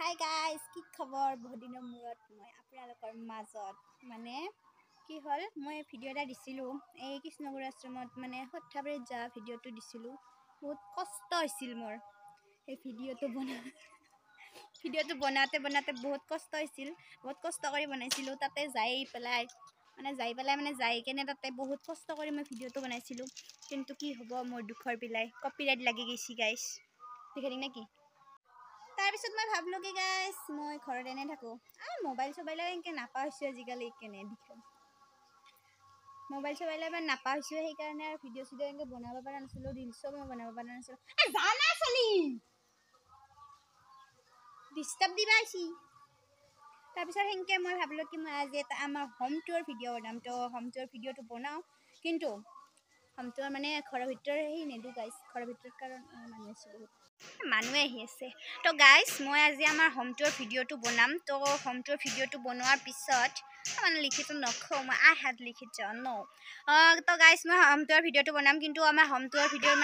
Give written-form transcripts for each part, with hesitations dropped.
Hi guys, কি খবৰ? বহুত দিনৰ মূৰত মই আপোনালোকৰ মাজত কি হ'ল, মই ভিডিঅ' এটা দিছিলোঁ এই কৃষ্ণগুৰু আশ্ৰমত সৎসাবৰিত যোৱা ভিডিঅ'টো দিছিলোঁ। বহুত কষ্ট হৈছিল মোৰ সেই ভিডিঅ'টো বনাওঁতে বহুত কষ্ট হৈছিল। বহুত কষ্ট কৰি বনাইছিলোঁ। তাতে যাই পেলাই তাতে বহুত কষ্ট কৰি মই ভিডিঅ'টো বনাইছিলোঁ। কিন্তু কি হ'ব, মোৰ দুখৰ বিলাই কপিৰাইট লাগি গৈছে গাইজ। দেখি নেকি? তাৰপিছত মই ভাবিলোঁ কি গাইজ, মই ঘৰত এনে থাকোঁ, মোবাইল চবাইলে এনেকৈ নাপাওঁ হৈছোঁ আজিকালি। মোবাইল চবাইলে ইমান নাপাওঁ হৈছোঁ, সেইকাৰণে আৰু ভিডিঅ' চিডিঅ' এনেকৈ বনাব পৰা নাছিলোঁ। ৰিলচো মই বনাব পৰা নাছিলোঁ। ডিষ্টাৰ্ব দিবা আহিছি। তাৰপিছত সেনেকৈ মই ভাবিলোঁ কি মই আজি এটা আমাৰ হোম টুৰ ভিডিঅ' বনাম। তো হোম টুৰ ভিডিঅ'টো বনাওঁ, কিন্তু হোম টুৰ ঘৰৰ ভিতৰত সেই নেদো গাইজ। ঘৰৰ ভিতৰত কাৰণ মানুহে আহি আছে। তো গাইজ, মই আজি আমাৰ হোম টুৰ ভিডিঅ'টো বনাম। তো হোম টুৰ ভিডিঅ'টো বনোৱাৰ পিছত লিখিটো নখওঁ মই আই হেড লিখিত তো গাইজ, মই হোম টুৰ ভিডিঅ'টো বনাম, কিন্তু আমাৰ হোম টুৰ ভিডিঅ'ৰ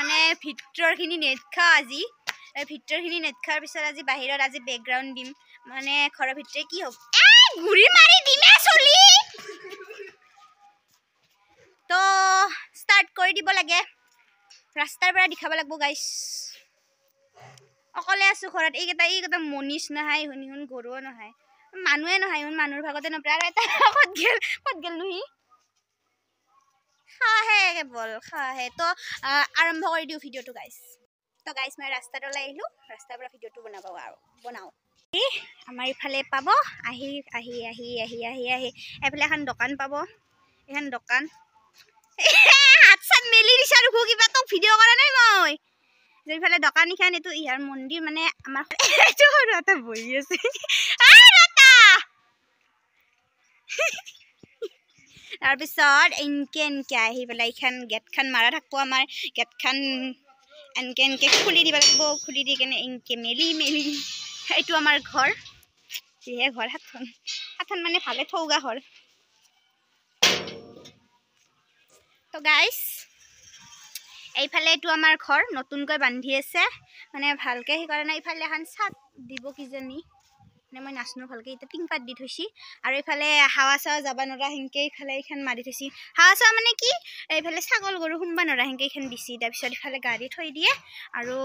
ভিতৰখিনি নেদেখাওঁ আজি। ভিতৰখিনি নেদেখাৰ পিছত আজি বাহিৰত আজি বেকগ্ৰাউণ্ড দিম। ঘৰৰ ভিতৰে কি হ'ব, ঘূৰি মাৰি দিমে চলি। তো ষ্টাৰ্ট কৰি দিব লাগে, ৰাস্তাৰ পৰা দেখাব লাগিব গাইজ। অকলে আছো ঘৰত। এইকেইটা মনীষ নহয়, শুন গৰুও নহয়, মানুহে নহয়, মানুহৰ ভাগতে নপৰে। আৰু এটা ক'ত গেল নুহি খাহে কেৱল খাহে। তো আৰম্ভ কৰি দিওঁ ভিডিঅ'টো গাইজ। তো গাইজ, মই ৰাস্তাত ওলাই আহিলোঁ, ৰাস্তাৰ পৰা ভিডিঅ'টো বনাওঁ। আমাৰ ইফালে পাব আহি এফালে এখন দোকান পাব। এখন দোকান হাত চাত মেলি দিছে আৰু কিবা তোক ভিডিঅ' কৰা নাই মই। যেইফালে দোকান এখন, এইটো ইহাৰ মন্দিৰ আমাৰ এটা বহি আছে। তাৰপিছত এনকে আহি পেলাই এইখন গেটখন মাৰা থাকিব। আমাৰ গেটখন এনকে খুলি দিব লাগিব। খুলি দি কেনে এনকে মেলি এইটো আমাৰ ঘৰ। যিহে ঘৰ, সাতখন ভালে থৌগা ঘৰ। তো গাইজ, এইফালে এইটো আমাৰ ঘৰ নতুনকৈ বান্ধি আছে, ভালকৈ সেই কৰা নাই। এইফালে এখন চাট দিব কিজানি, মই নাচনো ভালকৈ। এতিয়া টিংপাত দি থৈছি, আৰু এইফালে হাৱা চাৱা যাব নোৱাৰা সেনেকৈ এইফালে এইখন মাৰি থৈছি। হাৱা চাৱা এইফালে ছাগল গৰু সোমবা নোৱাৰা সেনেকৈ এইখন দিছি। তাৰপিছত ইফালে গাড়ী থৈ দিয়ে, আৰু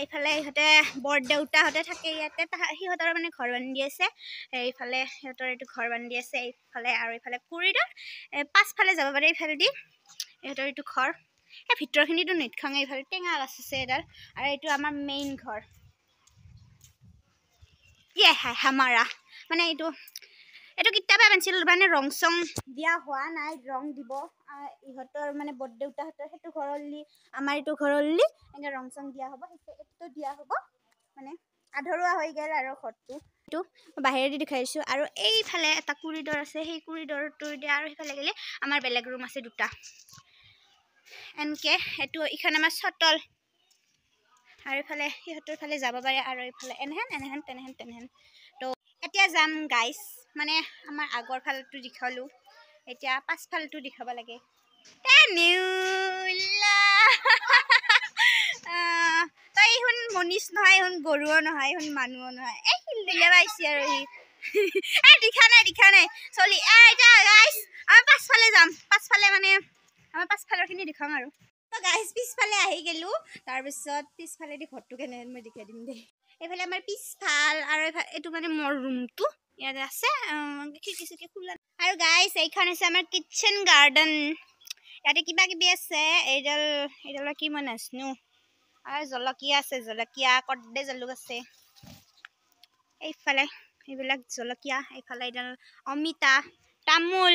এইফালে ইহঁতে বৰদেউতাহঁতে থাকে ইয়াতে। সিহঁতৰ ঘৰ বান্ধি আছে। এইফালে সিহঁতৰ এইটো ঘৰ বান্ধি আছে এইফালে, আৰু এইফালে কৰিডৰ পাছফালে যাব পাৰে এইফালেদি। ইহঁতৰ এইটো ঘৰ। এই ভিতৰখিনিতো নেটখাঙে, এইফালে টেঙা গছ আছে এডাল, আৰু এইটো আমাৰ মেইন ঘৰ। হামাৰা এইটো কেতিয়াবা বানছিল, ৰং চং দিয়া হোৱা নাই, ৰং দিব। ইহঁতৰ বৰদেউতাহঁতৰ সেইটো ঘৰলি আমাৰ এইটো ঘৰলি এনেকৈ ৰং চং দিয়া হ'ব। এইটো দিয়া হ'ব, আধৰুৱা হৈ গ'ল আৰু ঘৰটো। এইটো বাহিৰেদি দেখাইছোঁ। আৰু এইফালে এটা কৰিডৰ আছে, সেই কৰিডৰটো দিয়ে আৰু সেইফালে গ'লে আমাৰ বেলেগ ৰুম আছে দুটা। এনকে এইটো এইখন আমাৰ চটল, আৰু এইফালে সিহঁতৰ ফালে যাব পাৰে, আৰু এইফালে এনেহেন তেনেহেন। তো এতিয়া যাম গাইজ, আমাৰ আগৰ ফালটো দেখালোঁ, এতিয়া পাছফালটো দেখাব লাগে। তই এইখন মনীষ নহয়, এইখন গৰুও নহয়, এইখন মানুহো নহয়। শিল দিলে পাইছি আৰু দিখা নাই চলি। এতিয়া গাইজ, আমি পাছফালে যাম। পাছফালে আমাৰ পাছফালৰখিনি দেখাম আৰু। তো গাইজ, পিছফালে আহি গ'লোঁ। তাৰপিছত পিছফালেদি ঘৰটো কেনেহেন মই দেখাই দিম দেই। এইফালে আমাৰ পিছফাল, আৰু এইটো মোৰ ৰুমটো ইয়াতে আছে। খিৰিকি চিৰিকি খোলা। আৰু গাইজ, এইখন হৈছে আমাৰ কিটচেন গাৰ্ডেন। ইয়াতে কিবা কিবি আছে। এইডালৰ কি মই নাজনো। আৰু জলকীয়া আছে, জলকীয়া কৰ্দে জালুক আছে। এইফালে এইবিলাক জলকীয়া, এইফালে এইডাল অমিতা, তামোল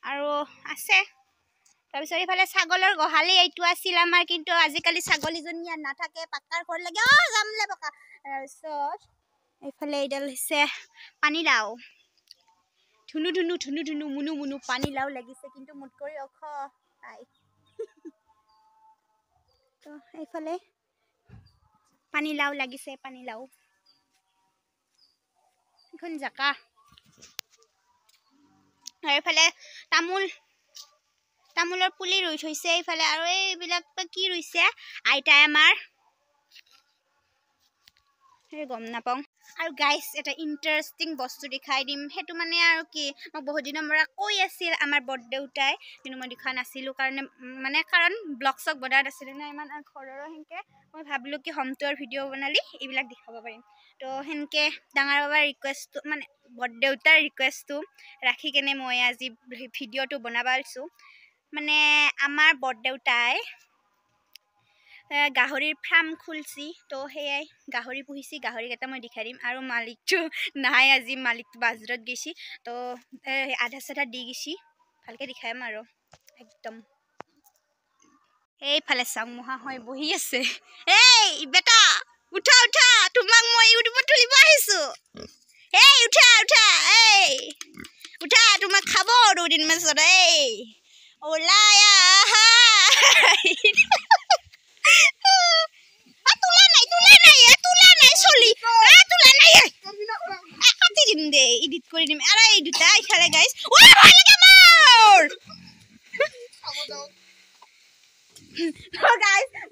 আৰু আছে। তাৰপিছত এইফালে ছাগলৰ গোহালি এইটো আছিল আমাৰ, কিন্তু আজিকালি ছাগলীজনী ইয়াত নাথাকে, পাকাৰ ঘৰ লাগে। যামলে পকা। তাৰপিছত এইফালে এইডাল হৈছে পানীলাও, ধুনু মুনু পানীলাও লাগিছে, কিন্তু মোতকৈ ওখ তাই। তো এইফালে পানীলাও লাগিছে, পানীলাও এখন জাকা। আৰু এইফালে তামোলৰ পুলি ৰুই থৈছে এইফালে। আৰু এইবিলাক কি ৰুইছে আইতাই আমাৰ, সেই গম নাপাওঁ আৰু গাইছ এটা ইণ্টাৰেষ্টিং বস্তু দেখাই দিম সেইটো মানে আৰু কি মোক বহুত দিনৰ পৰা কৈ আছিল আমাৰ বৰদেউতাই কিন্তু মই দেখা নাছিলোঁ কাৰণ ব্লগ চক বনাত আছিলে না ইমান ঘৰৰো সেনেকৈ মই ভাবিলোঁ কি হোম টুৰ ভিডিঅ' বনালি এইবিলাক দেখাব পাৰিম তো সেনেকৈ ডাঙৰ বাবাৰ ৰিকুৱেষ্টটো মানে বৰদেউতাৰ ৰিকুৱেষ্টটো ৰাখি কেনে মই আজি ভিডিঅ'টো বনাব পাৰিছোঁ মানে আমাৰ বৰদেউতাই গাহৰিৰ ফাৰ্ম খুলছি তো সেয়াই গাহৰি পুহিছি গাহৰিকেইটা মই দেখাই দিম আৰু মালিকটো নাই আজি মালিকটো বাজাৰত গৈছি তো আধা চাধা দি গৈছি ভালকৈ দেখাম আৰু একদম এইফালে চাওঁ মহা হৈ বহি আছে এই বেটা উঠা উঠা তোমাক মই ইউটিউবত তুলিব আহিছোঁ এই উঠা উঠা এই উঠা তোমাক খাব দুদিন মাছত এই ওলাই আহা এডিট কৰি দিম আৰু এই দুটা ইফালে গাইছ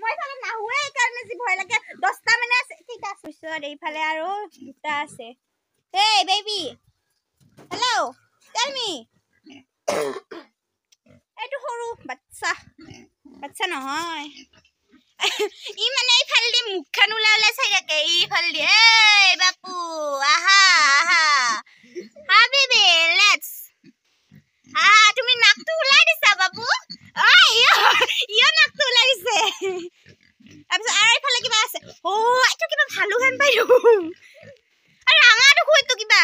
মই ইফালে নাহোৱে এইকাৰণে যি ভয় লাগে 10টা মানে আছে কেইটা আছে পিছত এইফালে আৰু দুটা আছে এই বেবি হেল্ল' টেল মি এইটো সৰু বাচ্চা নহয় ই মানে এইফালে দি মুখখন ওলাই চাই থাকে এইফালে দি এই বাপু আহা আহা হাবিবি লেটস আহা তুমি নাকটো ওলাই দিছা বাবু ইয় নাকটো ওলাই দিছে তাৰপিছত আৰু এইফালে কিবা আছে এইটো কিবা ভালু হেন পাইছো আৰু ৰাঙাটো খুৱাইতো কিবা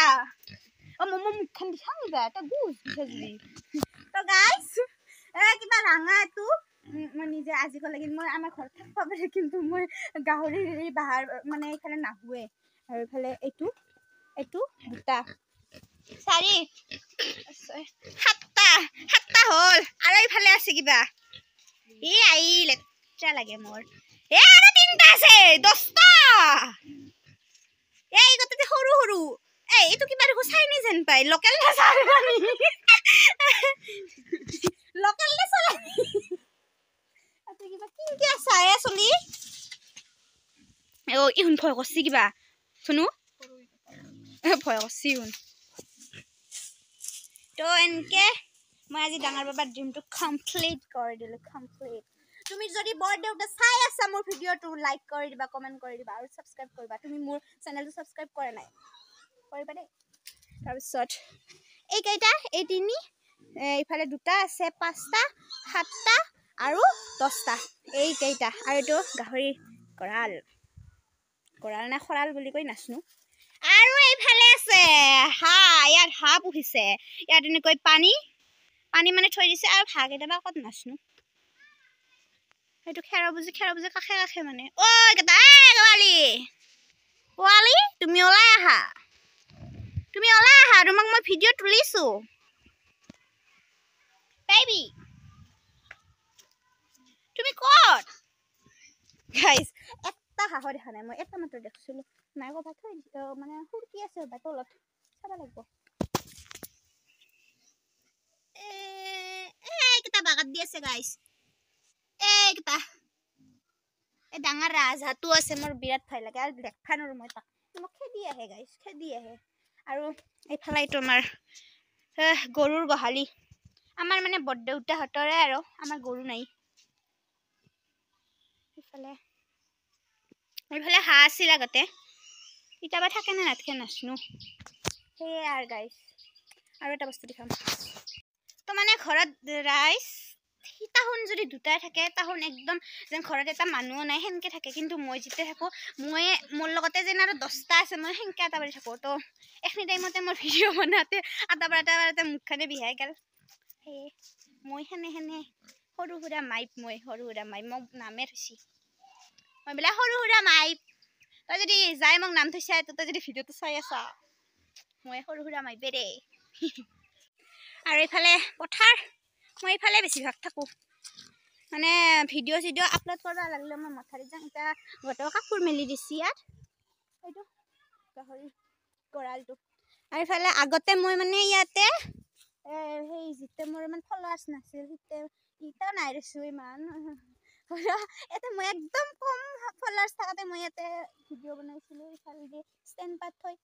মই মুখখন দিছা কিবা এটা গুজ তো গাইছ কিবা ৰাঙাটো মই নিজে আজি ক'লে কিন্তু মই আমাৰ ঘৰত থাকিব পাৰে কিন্তু মই গাহৰি বাহাৰ মানে এইফালে নাহোৱে আৰু এইফালে এইটো দুটা 4 7টা হ'ল আৰু এইফালে আছে কিবা লেতেৰা লাগে মোৰ আৰু 3টা আছে 10টা এই গোটেই সৰু সৰু এইটো কিবা দেখো চাইনিজ যেন পাই লোকেল কিবা কিনকে চাই চলি ইহুন ভয় কৰছি কিবা শুনো ভয় কৰছি ইহুন তো এনেকে মই আজি ডাঙৰ বাবাৰ ড্ৰিমটো কমপ্লিট কৰি দিলোঁ তুমি যদি বৰদেউতা চাই আছা মোৰ ভিডিঅ'টো লাইক কৰি দিবা কমেণ্ট কৰি দিবা আৰু ছাবস্ক্ৰাইব কৰিবা তুমি মোৰ চেনেলটো ছাবস্ক্ৰাইব কৰা নাই কৰিবা দেই তাৰপিছত এইকেইটা এই 3 এইফালে 2টা আছে 5টা 7টা আৰু 10টা এইকেইটা আৰু এইটো গাহৰি গঁৰাল নে খৰাল বুলি কৈ নাচনো আৰু এইফালে আছে ইয়াত হাঁহ পুহিছে ইয়াত এনেকৈ পানী মানে থৈ দিছে আৰু হাঁহ কেইটা ক'ত নাচনো সেইটো খেৰ বুজি কাষে মানে পোৱালি তুমি ওলাই আহা তোমাক মই ভিডিঅ' তুলিছো বেবি তুমি ক'ত গাইছ এটা হাঁহ দেখা নাই মই এটা মাত্ৰ দেখিছিলোঁ নাই ক'ৰবাত থৈ দিছে মানে সুৰকি আছে তলত চাব লাগিব এইকেইটা বাগাত দি আছে গাইছ এইকেইটা এই ডাঙৰ ৰাজহাঁহটো আছে মোৰ বিৰাট ভয় লাগে আৰু দেখা নোৱাৰো মই তাক মোক খেদি আহে গাইছ আৰু এইফালে এইটো আমাৰ গৰুৰ গোহালি আমাৰ মানে বৰদেউতাহঁতৰে আৰু আমাৰ গৰু নাই এইফালে হাঁহ আছিল আগতে কেতিয়াবা থাকে নে নাথাকে নাচনো সেয়াই আৰু গাইছ আৰু এটা বস্তু দেখাম তো মানে ঘৰত ৰাইচ তাহোন যদি 2টাই থাকে তাহোন একদম যেন ঘৰত এটা মানুহো নাই সেনেকৈ থাকে কিন্তু মই যেতিয়া থাকোঁ মোৰ লগতে যেন আৰু 10টা আছে মই সেনেকৈ এটা পাৰি থাকোঁ তো এইখিনি টাইমতে মোৰ ভিডিঅ' বনাওঁতে এটা বাৰটা মুখখনে বিহাই গ'ল সেয়ে মই সেনে সৰু সুৰা মাইপ মোক নামে থৈছি মই বোলে সৰু সুৰা মাইপ তই যদি যাই মোক নাম থৈছা তই যদি ভিডিঅ'টো চাই আছা মই সৰু সুৰা মাইপে দেই আৰু এইফালে পথাৰ মই এইফালে বেছিভাগ থাকোঁ মানে ভিডিঅ' আপলোড কৰিব লাগিলে মই মথাৰিত যাওঁ এতিয়া গোটেই কাপোৰ মেলি দিছি ইয়াত এইটো গাহৰি গঁৰালটো আৰু এইফালে আগতে মই মানে ইয়াতে সেই যেতিয়া মোৰ ইমান ফলোৱাৰ্ছ নাছিল এতিয়া নাই দেছোঁ ইমান এটা মই একদম কম ফলোৱাৰ্ছ থাকাতে মই ইয়াতে ভিডিঅ' বনাইছিলোঁ ইফালে ষ্টেণ্ড পাত থৈ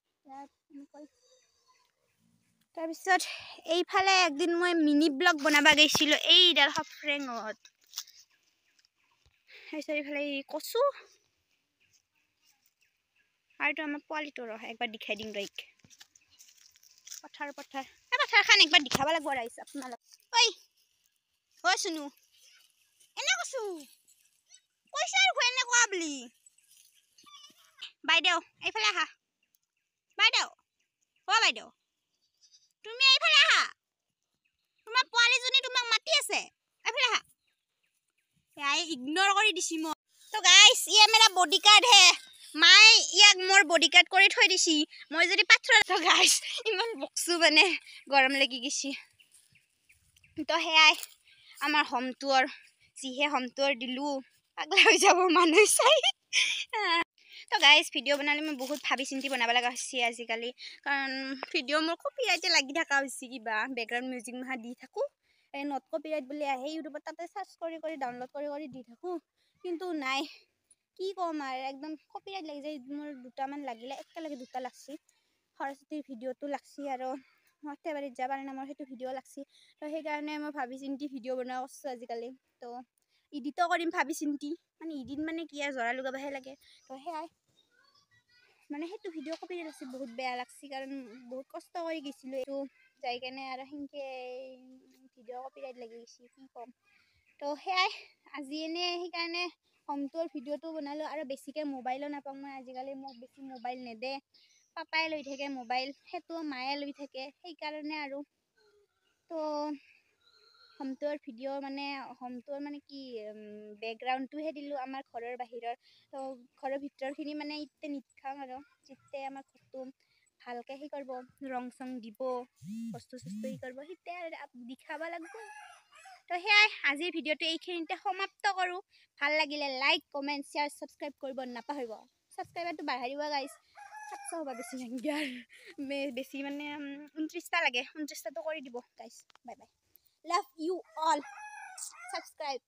তাৰপিছত এইফালে একদিন মই মিনি ব্লগ বনাব গৈছিলোঁ এইডাল সফ্ৰেঙত তাৰপিছত এইফালে কচু আৰু আমাৰ পোৱালিটো ৰহ একবাৰ দেখাই দিম ৰহ পথাৰ পথাৰখন একবাৰ দেখাব লাগিব ৰাইজ আপোনালোক ঐ ঐ শুনো এনে কৈছো কৈছা আৰু এনে কোৱা বুলি বাইদেউ এইফালে আহা বাইদেউ অ বাইদেউ তুমি এইফালে আহা তোমাৰ পোৱালিজনী তোমাক মাতি আছে এইফালে আহা ইয়াই ইগনোৰ কৰি দিছি মই তো গাইস ইয়ে মেৰা বডিগাৰ্ড হে মাই ইয়াক মোৰ বডিগাৰ্ড কৰি থৈ দিছি মই যদি পাথৰ তো গাইস ইমান বকছো মানে গৰম লাগি গেছি তো হেয়াই আমাৰ হোমটোৰ যিহে হোমটোৰ দিলো পাগলা হৈ যাব মানুহ চাই তো গাইস ভিডিঅ' বনালে মই বহুত ভাবি চিন্তি বনাব লগা হৈছে আজিকালি কাৰণ ভিডিঅ' মোৰ কপিৰাইটে লাগি থকা হৈছে কিবা বেকগ্ৰাউণ্ড মিউজিক মাহা দি থাকোঁ এই নট কপিৰাইট বুলি আহে ইউটিউবত তাতে চাৰ্চ কৰি ডাউনলোড কৰি দি থাকোঁ কিন্তু নাই কি ক'ম আৰু একদম কপিৰাইট লাগি যায় মোৰ দুটামান লাগিলে একেলগে দুটা লাগছি সৰস্বতীৰ ভিডিঅ'টো লাগছি আৰু সৰ্থেবাৰীত যাব পাৰে না মোৰ সেইটো ভিডিঅ' লাগছি তো সেইকাৰণে মই ভাবি চিন্তি ভিডিঅ' বনোৱা কৰিছোঁ আজিকালি তো ইডিটো কৰিম ভাবি চিন্তি মানে ইডিট মানে কি আৰু জৰা লগাবহে লাগে তো সেয়াই মানে সেইটো ভিডিঅ' কপিৰাইট লাগছি বহুত বেয়া লাগছি কাৰণ বহুত কষ্ট কৰি গৈছিলোঁ এইটো যাই কেনে আৰু সেনেকৈ ভিডিঅ' কপিৰাইট লাগি গৈছি কি ক'ম তো সেয়াই আজি এনে সেইকাৰণে হোমটোৰ ভিডিঅ'টো বনালোঁ আৰু বেছিকৈ মোবাইলো নাপাওঁ মই আজিকালি মোক বেছি মোবাইল নেদে পাপাই লৈ থাকে মোবাইল সেইটো মায়ে লৈ থাকে সেইকাৰণে আৰু তো হোমটোৰ ভিডিঅ' মানে হোমটোৰ মানে কি বেকগ্ৰাউণ্ডটোহে দিলোঁ আমাৰ ঘৰৰ বাহিৰৰ তো ঘৰৰ ভিতৰখিনি মানে ইতে নিদেখাওঁ আৰু যিতে আমাৰ ঘৰটো ভালকৈ সেই কৰিব ৰং চং দিব বস্তু চস্তু ই কৰিব সিতে দেখাব লাগিব তো সেয়াই আজিৰ ভিডিঅ'টো এইখিনিতে সমাপ্ত কৰোঁ ভাল লাগিলে লাইক কমেণ্ট শ্বেয়াৰ ছাবস্ক্ৰাইব কৰিব নাপাহৰিব ছাবস্ক্ৰাইবাৰটো বাঢ়াই দিব গাইছ 700 হ'ব বেছি সংখ্যাৰ বেছি মানে 29টা লাগে 29টাটো কৰি দিব গাইছ bye bye love you all subscribe